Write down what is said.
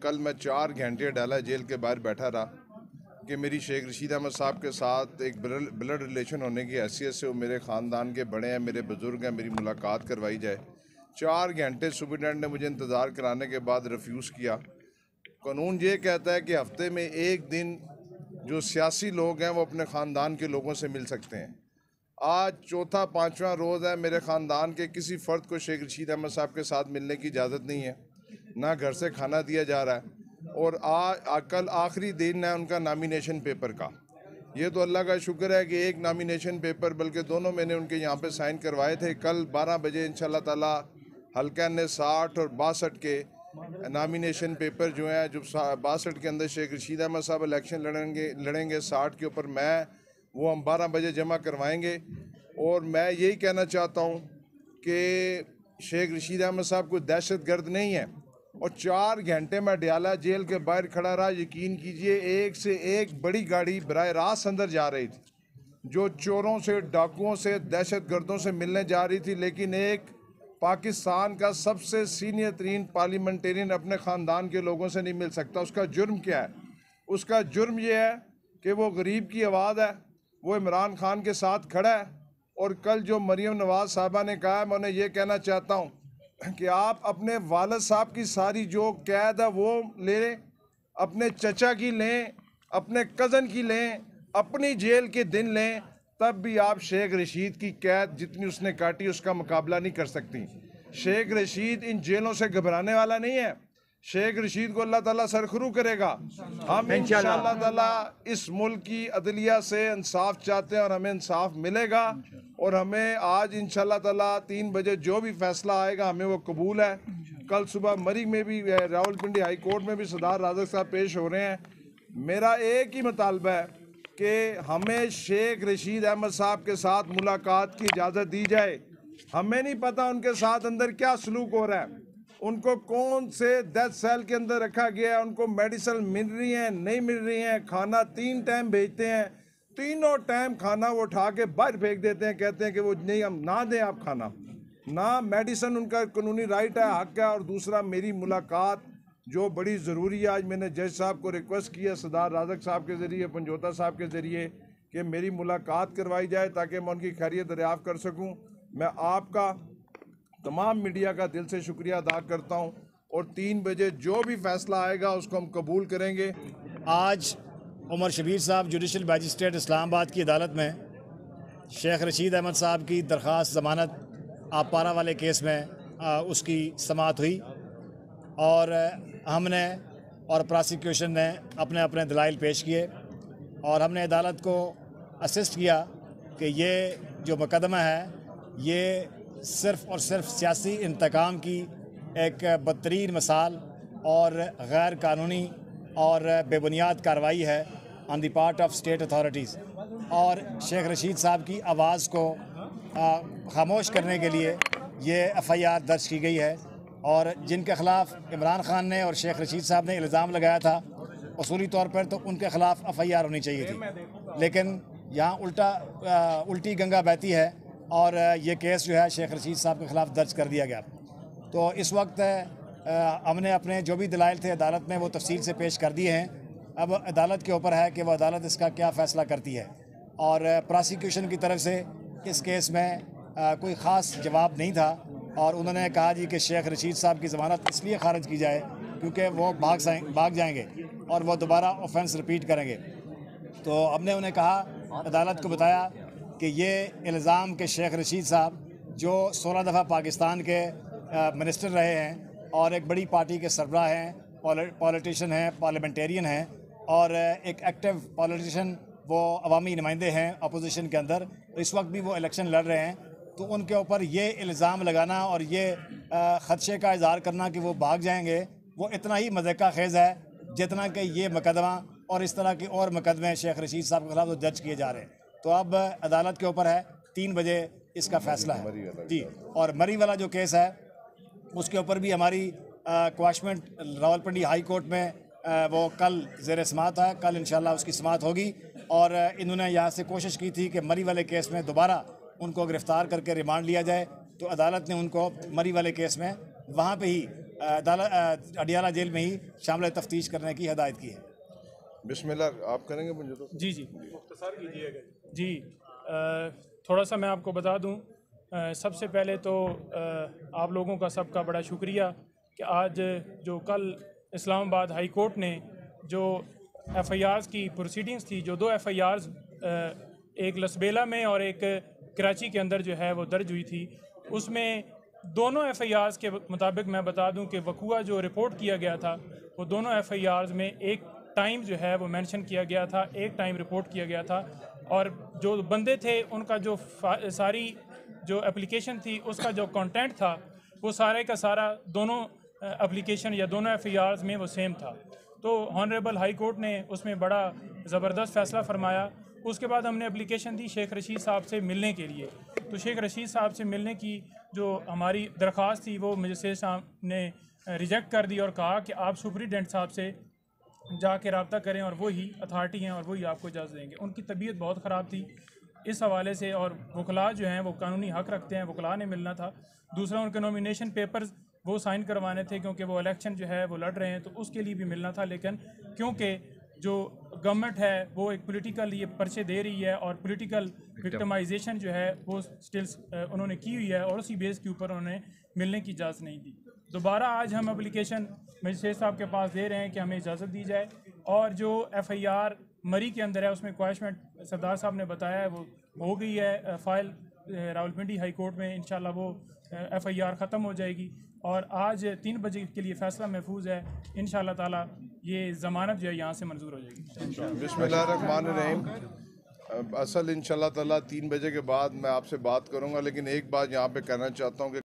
कल मैं 4 घंटे अडाला जेल के बाहर बैठा रहा कि मेरी शेख रशीद अहमद साहब के साथ एक ब्लड रिलेशन होने की हैसियत से वो मेरे ख़ानदान के बड़े हैं, मेरे बुज़ुर्ग हैं, मेरी मुलाकात करवाई जाए। 4 घंटे सुपरिटेंडेंट ने मुझे इंतज़ार कराने के बाद रिफ्यूज़ किया। कानून ये कहता है कि हफ्ते में एक दिन जो सियासी लोग हैं वो अपने ख़ानदान के लोगों से मिल सकते हैं। आज चौथा 5वां रोज़ है, मेरे ख़ानदान के किसी फ़र्द को शेख रशीद अहमद साहब के साथ मिलने की इजाज़त नहीं है, ना घर से खाना दिया जा रहा है। और कल आखिरी दिन है उनका नामिनेशन पेपर का। ये तो अल्लाह का शुक्र है कि एक नामिनेशन पेपर बल्कि दोनों मैंने उनके यहाँ पे साइन करवाए थे। कल 12 बजे इंशाल्लाह ताला हल्का ने 60 और 62 के नामिनेशन पेपर जो हैं, जो 62 के अंदर शेख रशीद अहमद साहब इलेक्शन लड़ेंगे 60 के ऊपर वो हम 12 बजे जमा करवाएंगे। और मैं यही कहना चाहता हूँ कि शेख रशीद अहमद साहब कोई दहशत गर्द नहीं है। और 4 घंटे में अडयाला जेल के बाहर खड़ा रहा। यकीन कीजिए, एक से एक बड़ी गाड़ी बराह रास्त अंदर जा रही थी, जो चोरों से, डाकुओं से, दहशत गर्दों से मिलने जा रही थी। लेकिन एक पाकिस्तान का सबसे सीनियर तरीन पार्लियामेंटेरियन अपने ख़ानदान के लोगों से नहीं मिल सकता। उसका जुर्म क्या है? उसका जुर्म ये है कि वो गरीब की आवाज़ है, वो इमरान खान के साथ खड़ा है। और कल जो मरीम नवाज़ साहबा ने कहा है, मैं उन्हें ये कहना चाहता हूँ कि आप अपने वालिद साहब की सारी जो कैद है वो लें, अपने चचा की लें, अपने कज़न की लें, अपनी जेल के दिन लें, तब भी आप शेख रशीद की कैद जितनी उसने काटी उसका मुकाबला नहीं कर सकती। शेख रशीद इन जेलों से घबराने वाला नहीं है। शेख रशीद को अल्लाह ताला सरखरू करेगा। हम इंशाअल्लाह ताला इस मुल्क की अदलिया से इंसाफ चाहते हैं और हमें इंसाफ मिलेगा। और हमें आज इंशाअल्लाह ताला 3 बजे जो भी फैसला आएगा हमें वो कबूल है। कल सुबह मरी में भी, रावलपिंडी हाई कोर्ट में भी सरदार राज़क साहब पेश हो रहे हैं। मेरा एक ही मुतालबा है कि हमें शेख रशीद अहमद साहब के साथ मुलाकात की इजाज़त दी जाए। हमें नहीं पता उनके साथ अंदर क्या सलूक हो रहा है, उनको कौन से डेथ सेल के अंदर रखा गया है, उनको मेडिसिन मिल रही हैं नहीं मिल रही हैं, खाना 3 टाइम भेजते हैं, तीनों टाइम खाना वो उठा के बाहर फेंक देते हैं, कहते हैं कि वो नहीं, हम ना दें आप खाना, ना मेडिसिन, उनका कानूनी राइट है, हक है। और दूसरा, मेरी मुलाकात जो बड़ी ज़रूरी है, आज मैंने जज साहब को रिक्वेस्ट किया सरदार राज़क साहब के ज़रिए, पंजोता साहब के ज़रिए, कि मेरी मुलाकात करवाई जाए ताकि मैं उनकी खैरियत दरियाफ़्त कर सकूँ। मैं आपका तमाम मीडिया का दिल से शुक्रिया अदा करता हूँ और 3 बजे जो भी फैसला आएगा उसको हम कबूल करेंगे। आज उमर शबीर साहब जुडिशल मैजिस्ट्रेट इस्लामाबाद की अदालत में शेख रशीद अहमद साहब की दरख्वास्त ज़मानत आपारा वाले केस में उसकी समाअत हुई और हमने और प्रोसिक्यूशन ने अपने अपने दलाइल पेश किए और हमने अदालत को असिस्ट किया कि ये जो मुकदमा है ये सिर्फ़ और सिर्फ सियासी इंतकाम की एक बदतरीन मिसाल और गैर कानूनी और बेबुनियाद कार्रवाई है on the part of state authorities. और शेख रशीद साहब की आवाज़ को खामोश करने के लिए ये FIR दर्ज की गई है। और जिनके ख़िलाफ़ इमरान खान ने और शेख रशीद साहब ने इल्ज़ाम लगाया था, उसूली तौर पर तो उनके ख़िलाफ़ FIR होनी चाहिए थी, लेकिन यहाँ उल्टी गंगा बहती है और ये केस जो है शेख रशीद साहब के ख़िलाफ़ दर्ज कर दिया गया। तो इस वक्त हमने अपने जो भी दलाइल थे अदालत में वो तफसील से पेश कर दिए हैं। अब अदालत के ऊपर है कि वह अदालत इसका क्या फ़ैसला करती है। और प्रोसिक्यूशन की तरफ से इस केस में कोई ख़ास जवाब नहीं था और उन्होंने कहा जी कि शेख रशीद साहब की ज़मानत इसलिए खारिज की जाए क्योंकि वो भाग जाएंगे और वह दोबारा ऑफेंस रिपीट करेंगे। तो हमने उन्हें कहा, अदालत को बताया कि ये इल्ज़ाम के शेख रशीद साहब जो 16 दफ़ा पाकिस्तान के मिनिस्टर रहे हैं और एक बड़ी पार्टी के सरबराह हैं, पॉलिटिशियन हैं, पार्लियामेंटेरियन हैं और एक एक्टिव पॉलिटिशियन, वो अवामी नुमाइंदे हैं अपोजिशन के अंदर, इस वक्त भी वो इलेक्शन लड़ रहे हैं। तो उनके ऊपर ये इल्ज़ाम लगाना और ये ख़दशे का इज़हार करना कि वो भाग जाएंगे, वो इतना ही मज़ाक़ा खेज़ है जितना कि ये मुकदमा और इस तरह के और मुकदमे शेख रशीद साहब के खिलाफ तो दर्ज किए जा रहे हैं। तो अब अदालत के ऊपर है, 3 बजे इसका फ़ैसला है जी। और मरी वाला जो केस है उसके ऊपर भी हमारी क्वाशमेंट रावलपिंडी हाई कोर्ट में वो कल ज़ेर समाअत है, कल इंशाल्लाह उसकी समाअत होगी। और इन्होंने यहाँ से कोशिश की थी कि मरी वाले केस में दोबारा उनको गिरफ़्तार करके रिमांड लिया जाए, तो अदालत ने उनको मरी वाले केस में वहाँ पे ही अडियाला जेल में ही शामिल तफ्तीश करने की हदायत की है। बिस्मिल्लाह, आप करेंगे मुझे तो जी जी मुख्तसर कीजिएगा जी। थोड़ा सा मैं आपको बता दूं, सबसे पहले तो आप लोगों का सबका बड़ा शुक्रिया कि आज जो कल इस्लामाबाद हाई कोर्ट ने जो एफआईआर्स की प्रोसीडिंग्स थी, जो 2 एफआईआर्स एक लसबेला में और एक कराची के अंदर जो है वो दर्ज हुई थी, उसमें दोनों एफआईआर्स के मुताबिक मैं बता दूं कि वक़ुआ जो रिपोर्ट किया गया था वो दोनों एफआईआर्स में एक टाइम जो है वो मेंशन किया गया था, एक टाइम रिपोर्ट किया गया था। और जो बंदे थे उनका जो सारी जो एप्लीकेशन थी उसका जो कंटेंट था वो सारे का सारा दोनों एप्लीकेशन या दोनों एफआईआर्स में वो सेम था। तो ऑनरेबल हाई कोर्ट ने उसमें बड़ा ज़बरदस्त फ़ैसला फरमाया। उसके बाद हमने एप्लीकेशन दी शेख रशीद साहब से मिलने के लिए। तो शेख रशीद साहब से मिलने की जो हमारी दरख्वास्त थी वो मजिस्ट्रेट साहब ने रिजेक्ट कर दी और कहा कि आप सुपरिटेंडेंट साहब से जाके रब्ता करें और वही अथॉरिटी हैं और वही आपको इजाज़त देंगे। उनकी तबीयत बहुत ख़राब थी इस हवाले से, और वकला जो हैं वो कानूनी हक़ रखते हैं, वकला ने मिलना था। दूसरा, उनके नॉमिनेशन पेपर्स वो साइन करवाने थे क्योंकि वो इलेक्शन जो है वो लड़ रहे हैं, तो उसके लिए भी मिलना था। लेकिन क्योंकि जो गवर्नमेंट है वो एक पॉलिटिकल ये पर्चे दे रही है और पॉलिटिकल विक्टिमाइजेशन जो है वो स्टिल्स उन्होंने की हुई है और उसी बेस के ऊपर उन्होंने मिलने की इजाज़त नहीं दी। दोबारा आज हम एप्लीकेशन मजिस्ट्रेट साहब के पास दे रहे हैं कि हमें इजाज़त दी जाए। और जो एफआईआर मरी के अंदर है उसमें क्वाशमेंट सरदार साहब ने बताया है वो हो गई है फाइल रावलपिंडी हाई कोर्ट में। इंशाल्लाह वो एफआईआर ख़त्म हो जाएगी और आज 3 बजे के लिए फ़ैसला महफूज है। इंशाल्लाह ताला ये ज़मानत जो है यहाँ से मंजूर हो जाएगी। बिस्मिल्लाहिर्रहमानिर्रहीम। असल इंशाल्लाह ताला 3 बजे के बाद मैं आपसे बात करूँगा, लेकिन एक बात यहाँ पे कहना चाहता हूँ कि